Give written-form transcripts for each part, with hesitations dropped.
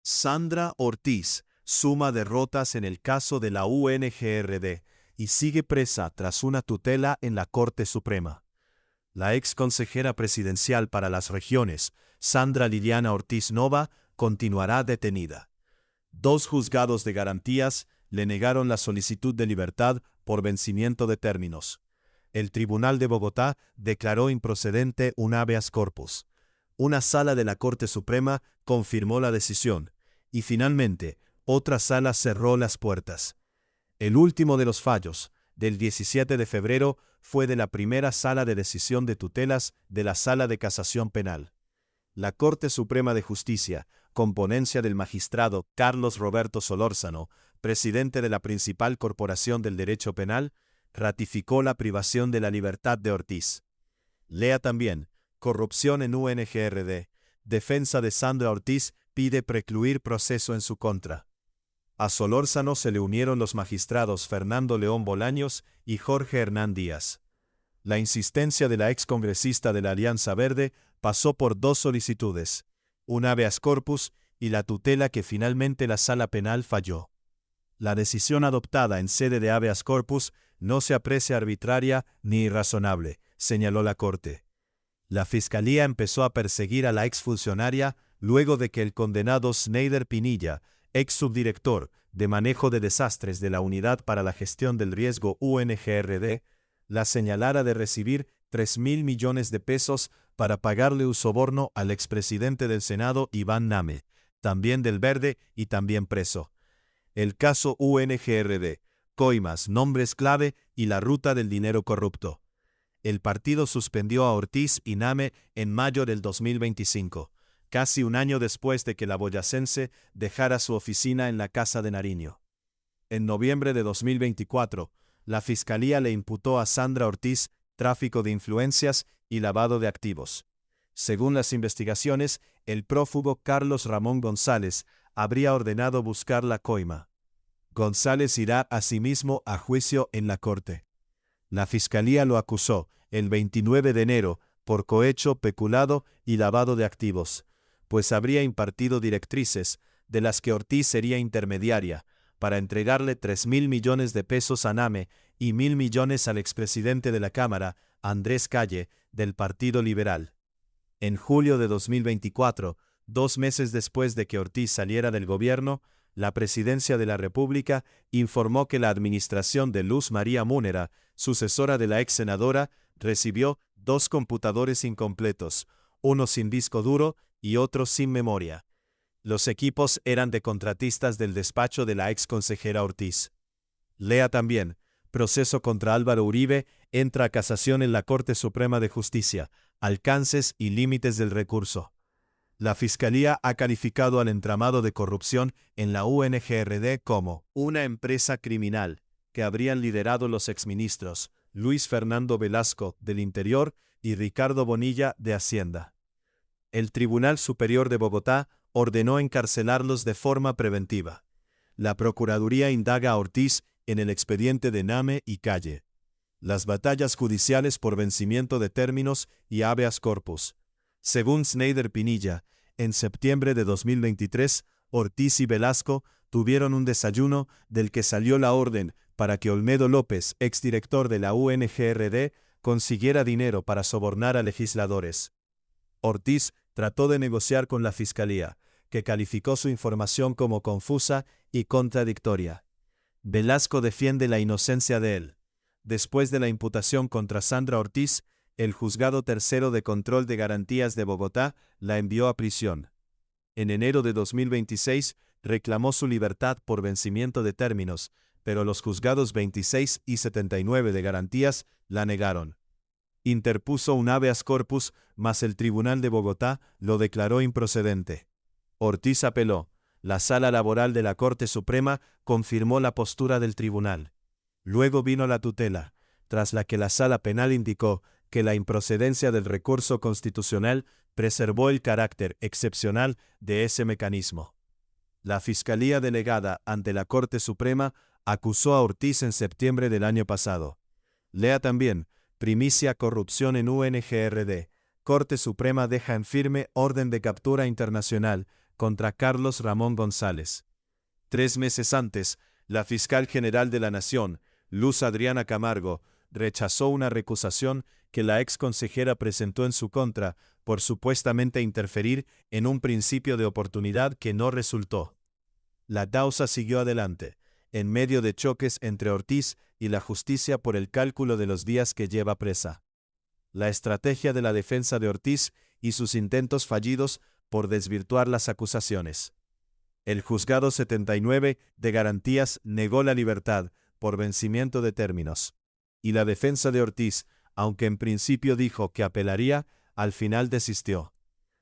Sandra Ortiz suma derrotas en el caso de la UNGRD y sigue presa tras una tutela en la Corte Suprema. La ex consejera presidencial para las regiones, Sandra Liliana Ortiz Nova, continuará detenida. 2 juzgados de garantías le negaron la solicitud de libertad por vencimiento de términos. El Tribunal de Bogotá declaró improcedente un habeas corpus. Una sala de la Corte Suprema confirmó la decisión, y finalmente, otra sala cerró las puertas. El último de los fallos, del 17 de febrero, fue de la primera sala de decisión de tutelas de la Sala de Casación Penal. La Corte Suprema de Justicia, con ponencia del magistrado Carlos Roberto Solórzano, presidente de la principal corporación del derecho penal, ratificó la privación de la libertad de Ortiz. Lea también: corrupción en UNGRD. Defensa de Sandra Ortiz pide precluir proceso en su contra. A Solórzano se le unieron los magistrados Fernando León Bolaños y Jorge Hernán Díaz. La insistencia de la excongresista de la Alianza Verde pasó por 2 solicitudes, un habeas corpus y la tutela que finalmente la Sala Penal falló. La decisión adoptada en sede de habeas corpus no se aprecia arbitraria ni irrazonable, señaló la Corte. La Fiscalía empezó a perseguir a la exfuncionaria luego de que el condenado Sneider Pinilla, ex subdirector de manejo de desastres de la Unidad para la Gestión del Riesgo UNGRD, la señalara de recibir 3.000 millones de pesos para pagarle un soborno al expresidente del Senado Iván Name, también del Verde y también preso. El caso UNGRD, coimas, nombres clave y la ruta del dinero corrupto. El partido suspendió a Ortiz y Name en mayo del 2025, casi un año después de que la boyacense dejara su oficina en la Casa de Nariño. En noviembre de 2024, la Fiscalía le imputó a Sandra Ortiz tráfico de influencias y lavado de activos. Según las investigaciones, el prófugo Carlos Ramón González habría ordenado buscar la coima. González irá asimismo a juicio en la Corte. La Fiscalía lo acusó el 29 de enero por cohecho, peculado y lavado de activos, pues habría impartido directrices, de las que Ortiz sería intermediaria, para entregarle 3.000 millones de pesos a Name y 1.000 millones al expresidente de la Cámara, Andrés Calle, del Partido Liberal. En julio de 2024, 2 meses después de que Ortiz saliera del gobierno, la Presidencia de la República informó que la administración de Luz María Múnera, sucesora de la ex senadora, recibió 2 computadores incompletos, uno sin disco duro y otro sin memoria. Los equipos eran de contratistas del despacho de la ex consejera Ortiz. Lea también: proceso contra Álvaro Uribe entra a casación en la Corte Suprema de Justicia, alcances y límites del recurso. La Fiscalía ha calificado al entramado de corrupción en la UNGRD como una empresa criminal que habrían liderado los exministros Luis Fernando Velasco del Interior y Ricardo Bonilla de Hacienda. El Tribunal Superior de Bogotá ordenó encarcelarlos de forma preventiva. La Procuraduría indaga a Ortiz en el expediente de Name y Calle. Las batallas judiciales por vencimiento de términos y habeas corpus. Según Sneider Pinilla, en septiembre de 2023, Ortiz y Velasco tuvieron un desayuno del que salió la orden para que Olmedo López, exdirector de la UNGRD, consiguiera dinero para sobornar a legisladores. Ortiz trató de negociar con la Fiscalía, que calificó su información como confusa y contradictoria. Velasco defiende la inocencia de él. Después de la imputación contra Sandra Ortiz, el Juzgado Tercero de Control de Garantías de Bogotá la envió a prisión. En enero de 2026 reclamó su libertad por vencimiento de términos, pero los juzgados 26 y 79 de garantías la negaron. Interpuso un habeas corpus, mas el Tribunal de Bogotá lo declaró improcedente. Ortiz apeló. La Sala Laboral de la Corte Suprema confirmó la postura del tribunal. Luego vino la tutela, tras la que la Sala Penal indicó que la improcedencia del recurso constitucional preservó el carácter excepcional de ese mecanismo. La Fiscalía delegada ante la Corte Suprema acusó a Ortiz en septiembre del año pasado. Lea también: primicia corrupción en UNGRD. Corte Suprema deja en firme orden de captura internacional contra Carlos Ramón González. 3 meses antes, la fiscal general de la Nación, Luz Adriana Camargo, rechazó una recusación que la ex consejera presentó en su contra por supuestamente interferir en un principio de oportunidad que no resultó. La causa siguió adelante, en medio de choques entre Ortiz y la justicia por el cálculo de los días que lleva presa. La estrategia de la defensa de Ortiz y sus intentos fallidos por desvirtuar las acusaciones. El Juzgado 79 de Garantías negó la libertad por vencimiento de términos. Y la defensa de Ortiz, aunque en principio dijo que apelaría, al final desistió.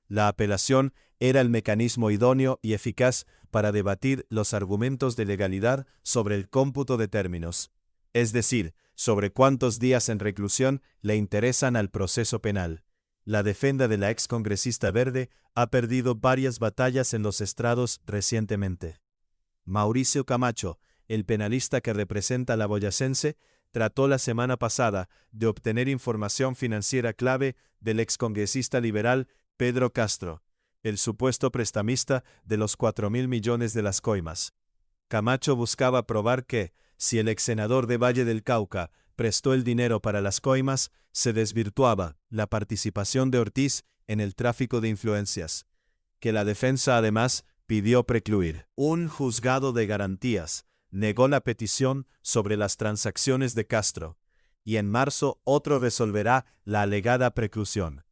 La apelación era el mecanismo idóneo y eficaz para debatir los argumentos de legalidad sobre el cómputo de términos, es decir, sobre cuántos días en reclusión le interesan al proceso penal. La defensa de la excongresista verde ha perdido varias batallas en los estrados recientemente. Mauricio Camacho, el penalista que representa a la boyacense, trató la semana pasada de obtener información financiera clave del excongresista liberal Pedro Castro, el supuesto prestamista de los 4.000 millones de las coimas. Camacho buscaba probar que, si el exsenador de Valle del Cauca prestó el dinero para las coimas, se desvirtuaba la participación de Ortiz en el tráfico de influencias, que la defensa además pidió precluir. Un juzgado de garantías negó la petición sobre las transacciones de Castro, y en marzo otro resolverá la alegada preclusión.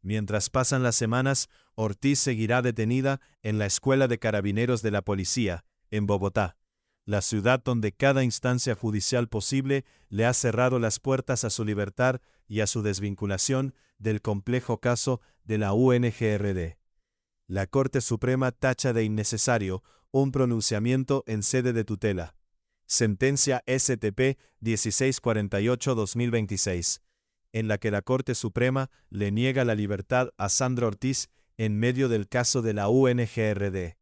Mientras pasan las semanas, Ortiz seguirá detenida en la Escuela de Carabineros de la Policía, en Bogotá, la ciudad donde cada instancia judicial posible le ha cerrado las puertas a su libertad y a su desvinculación del complejo caso de la UNGRD. La Corte Suprema tacha de innecesario un pronunciamiento en sede de tutela. Sentencia STP 1648-2026, en la que la Corte Suprema le niega la libertad a Sandra Ortiz en medio del caso de la UNGRD.